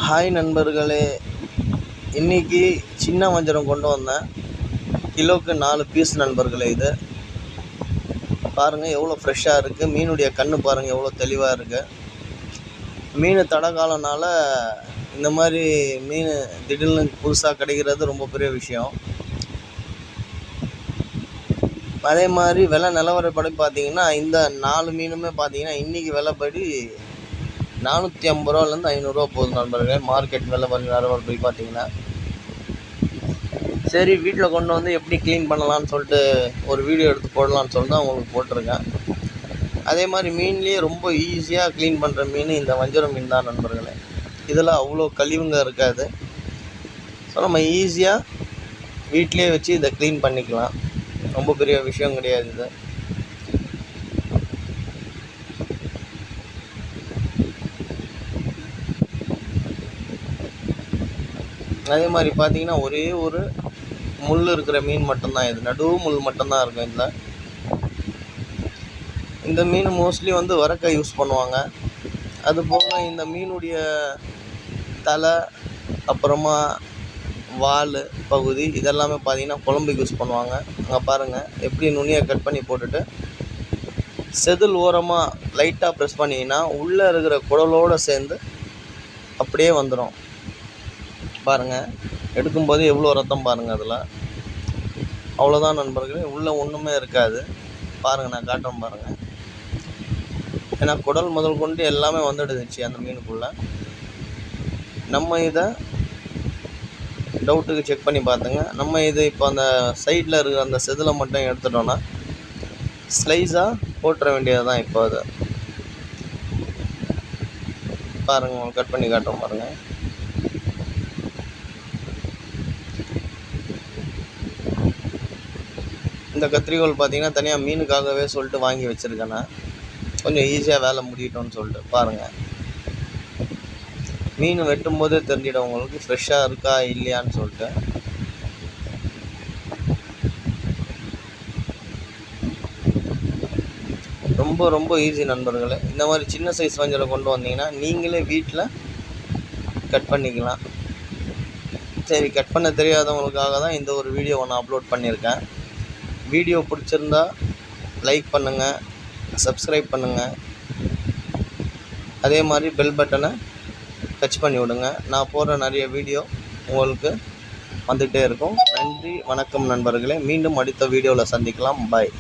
Hi நண்பர்களே, இன்றைக்கி சின்ன வஞ்சரம் கொண்டு வந்தேன். கிலோவுக்கு 4 பீஸ் நண்பர்களே. இது பாருங்கள் எவ்வளோ ஃப்ரெஷ்ஷாக இருக்குது. மீனுடைய கண் பாருங்கள் எவ்வளோ தெளிவாக இருக்குது. மீன் தடை காலனால இந்த மாதிரி மீன் திடீர்னு புதுசாக கிடைக்கிறது ரொம்ப பெரிய விஷயம். அதே மாதிரி விலை நிலவரப்படி பார்த்திங்கன்னா இந்த 4 மீனுமே பார்த்திங்கன்னா இன்றைக்கி விலைப்படி 450 ரூபாலேருந்து 500 ரூபா போகுது நண்பர்களே. மார்க்கெட் விலை நிலவரப்படி பார்த்திங்கன்னா. சரி, வீட்டில் கொண்டு வந்து எப்படி க்ளீன் பண்ணலான்னு சொல்லிட்டு ஒரு வீடியோ எடுத்து போடலான்னு சொல்லிட்டு தான் உங்களுக்கு போட்டிருக்கேன். அதே மாதிரி மீன்லேயே ரொம்ப ஈஸியாக க்ளீன் பண்ணுற மீன் இந்த வஞ்சரம் மீன் தான் நண்பர்களே. இதில் அவ்வளோ கழிவுங்க இருக்காது. ஸோ நம்ம ஈஸியாக வீட்டிலே வச்சு இதை க்ளீன் பண்ணிக்கலாம். ரொம்ப பெரிய விஷயம் கிடையாது இது. அதே மாதிரி பார்த்தீங்கன்னா ஒரே ஒரு முள் இருக்கிற மீன் மட்டும்தான் இது. நடுவு முள் மட்டும்தான் இருக்கும் இதில். இந்த மீன் மோஸ்ட்லி வறக்க யூஸ் பண்ணுவாங்க. அதுபோக இந்த மீனுடைய தலை, அப்புறமா வால் பகுதி இதெல்லாமே பார்த்தீங்கன்னா குழம்புக்கு யூஸ் பண்ணுவாங்க. அங்கே பாருங்கள் எப்படி நுனியை கட் பண்ணி போட்டுட்டு செதில் ஓரமாக லைட்டாக ப்ரெஸ் பண்ணிங்கன்னா உள்ளே இருக்கிற குடலோடு சேர்ந்து அப்படியே வந்துடும். பாருங்கள், எடுக்கும்போது எவ்வளோ ரத்தம் பாருங்கள். அதில் அவ்வளோதான் நண்பர்களே, உள்ளே ஒன்றுமே இருக்காது. பாருங்கள், நான் காட்டுறேன் பாருங்கள். ஏன்னா குடல் முதல் கொண்டு எல்லாமே வந்துடுச்சு அந்த மீனுக்குள்ளே. நம்ம இதை டவுட்டுக்கு செக் பண்ணி பார்த்துங்க. நம்ம இது இப்போ அந்த சைடில் இருக்கிற அந்த செதிலை மட்டும் எடுத்துட்டோன்னா ஸ்லைஸாக போட்டுற வேண்டியது தான். இப்போ அது பாருங்கள், கட் பண்ணி காட்டுறோம் பாருங்கள். இந்த கத்திரிக்கோல் பார்த்திங்கன்னா தனியாக மீனுக்காகவே சொல்லிட்டு வாங்கி வச்சுருக்கேன். நான் கொஞ்சம் ஈஸியாக வேலை முடியட்டோன்னு சொல்லிட்டு பாருங்கள். மீன் வெட்டும் போதே தெரிஞ்சிடும் உங்களுக்கு ஃப்ரெஷ்ஷாக இருக்கா இல்லையான்னு சொல்லிட்டு. ரொம்ப ரொம்ப ஈஸி நண்பர்களே. இந்த மாதிரி சின்ன சைஸ் வஞ்சரை கொண்டு வந்தீங்கன்னா நீங்களே வீட்டில் கட் பண்ணிக்கலாம். சரி, கட் பண்ண தெரியாதவங்களுக்காக தான் இந்த ஒரு வீடியோ நான் அப்லோட் பண்ணியிருக்கேன். வீடியோ பிடிச்சிருந்தா லைக் பண்ணுங்கள், சப்ஸ்கிரைப் பண்ணுங்கள். அதே மாதிரி பெல் பட்டனை டச் பண்ணி விடுங்க. நான் போடுற நிறைய வீடியோ உங்களுக்கு வந்துகிட்டே இருக்கும். நன்றி, வணக்கம் நண்பர்களே. மீண்டும் அடுத்த வீடியோவில் சந்திக்கலாம். பாய்.